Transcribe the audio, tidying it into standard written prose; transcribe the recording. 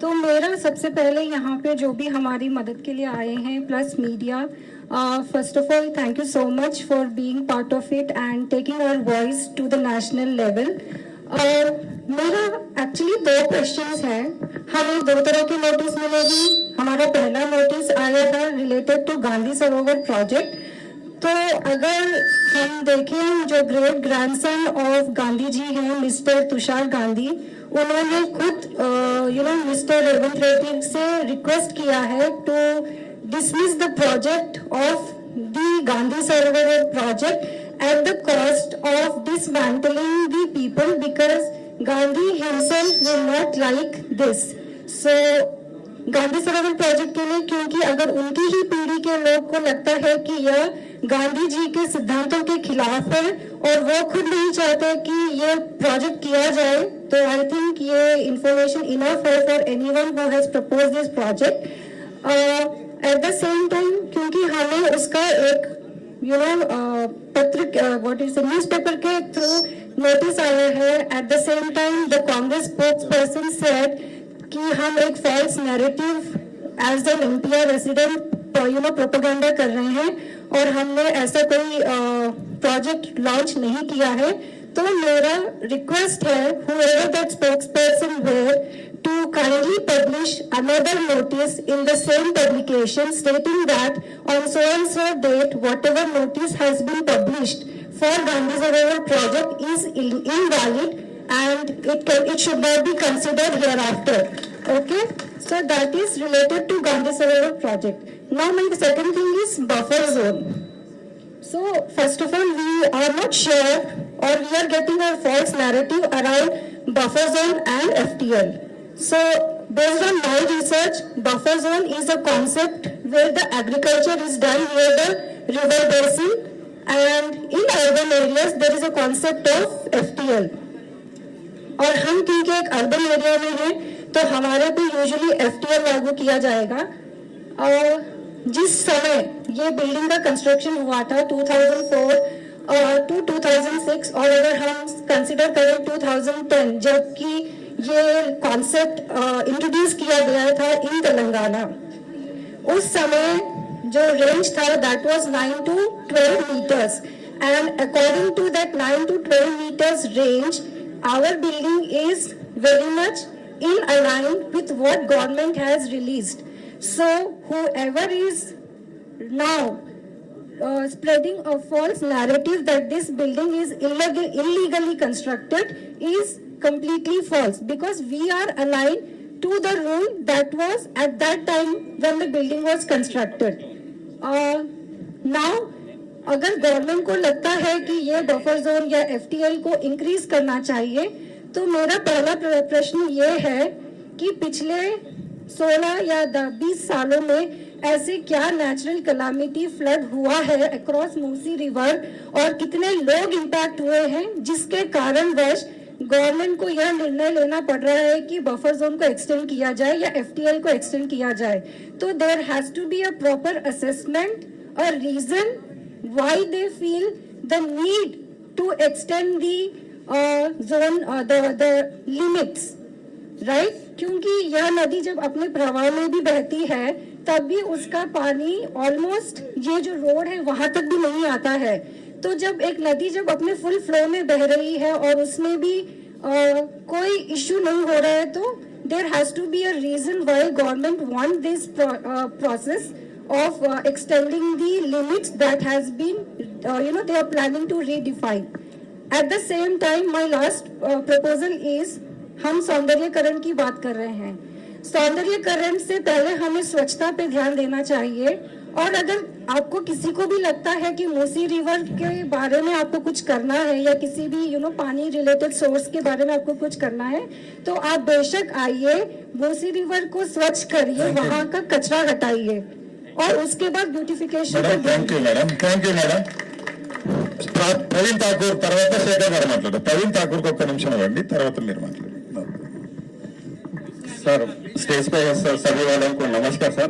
तो मेरा सबसे पहले यहाँ पे जो भी हमारी मदद के लिए आए हैं plus media, first of all thank you so much for being part of it and taking our voice to the national level. मेरा एक्चुअली दो क्वेश्चंस हैं। हमें दो तरह की नोटिस मिलेगी। हमारा पहला नोटिस आया था related to Gandhi Sarovar project. तो अगर हम देखें, जो great grandson of Gandhi ji हैं मिस्टर तुषार गांधी, उन्होंने खुद मिस्टर रेवंत रेड्डी से रिक्वेस्ट किया है to dismiss the project of the Gandhi Sarovar project at the cost of dismantling the people because Gandhi himself will not like this. So Gandhi Sarovar project के लिए, क्योंकि अगर उनकी ही पीढ़ी के लोग को लगता है कि यह गांधी जी के सिद्धांतों के खिलाफ है और वो खुद नहीं चाहते कि ये प्रोजेक्ट किया जाए, तो आई थिंक ये इंफॉर्मेशन इनफ है for anyone who has proposed this project. At the same time, क्योंकि हमें उसका एक न्यूज़पेपर के थ्रू नोटिस आया है। At the same time the Congress spokesperson said कि हम एक false narrative as an MP resident propaganda कर रहे हैं और हमने ऐसा कोई प्रोजेक्ट लॉन्च नहीं किया है। तो मेरा रिक्वेस्ट है whoever that spokesperson were to kindly publish another notice in the same publication stating that on so and so date whatever notice has been published for Gandhi Sarovar project is invalid and it should not be considered hereafter. Okay, so that is related to Gandhi Sarovar project. Now my second thing is buffer zone. So first of all, we are not sure or we are getting a false narrative around buffer zone and FTL. So based on my research, buffer zone is a concept where the agriculture is done near the river basin, and in urban areas there is a concept of FTL. और हम क्योंकि एक urban area में हैं तो हमारे पे usually FTL लागू किया जाएगा। और जिस समय ये बिल्डिंग का कंस्ट्रक्शन हुआ था 2004 टू 2006, और अगर हम कंसिडर करें 2010 जबकि ये कॉन्सेप्ट इंट्रोड्यूस किया गया था इन तेलंगाना, उस समय जो रेंज था that was 9 to 12 meters, and according to that 9 to 12 meters range, our building is very much in line with what government has released. So whoever is now spreading a false narrative that this building is illegally constructed is completely false, because we are aligned to the rule that was at that time when the building was constructed. Now अगर government को लगता है कि ये buffer zone या FTL को increase करना चाहिए, तो मेरा पहला प्रश्न ये है कि पिछले 16 या 20 सालों में ऐसे क्या नेचुरल कलामिटी फ्लड हुआ है अक्रॉस मूसी रिवर और कितने लोग इम्पैक्ट हुए हैं जिसके कारणवश गवर्नमेंट को यह निर्णय लेना पड़ रहा है कि बफर जोन को एक्सटेंड किया जाए या FTL को एक्सटेंड किया जाए। तो there has to be a proper assessment, a reason why they feel the need to extend the zone, the limits, right? क्योंकि यह नदी जब अपने प्रवाह में भी बहती है तब भी उसका पानी ऑलमोस्ट ये जो रोड है वहां तक भी नहीं आता है। तो जब एक नदी जब अपने फुल फ्लो में बह रही है और उसमें भी कोई इश्यू नहीं हो रहा है, तो there has to be a reason why government want this process of extending the limits that has been they are planning to redefine. At the same time, my last proposal is, हम सौंदर्यकरण की बात कर रहे हैं। सौंदर्यकरण से पहले हमें स्वच्छता पे ध्यान देना चाहिए। और अगर आपको किसी को भी लगता है कि मूसी रिवर के बारे में आपको कुछ करना है या किसी भी पानी रिलेटेड सोर्स के बारे में आपको कुछ करना है, तो आप बेशक आइए, मूसी रिवर को स्वच्छ करिए, वहाँ का कचरा हटाइए और उसके बाद beautification. Thank you madam, thank you madam. Praveen Thakur తర్వాత శేఖర్ గారు మాట్లాడారు. ప్రవీణ్ ఠాకూర్ కు ఒక్క నిమిషం ఇవ్వండి, తర్వాత మీరు మాట్లాడండి. सर स्टेज पे सभी वालों को नमस्कार सर।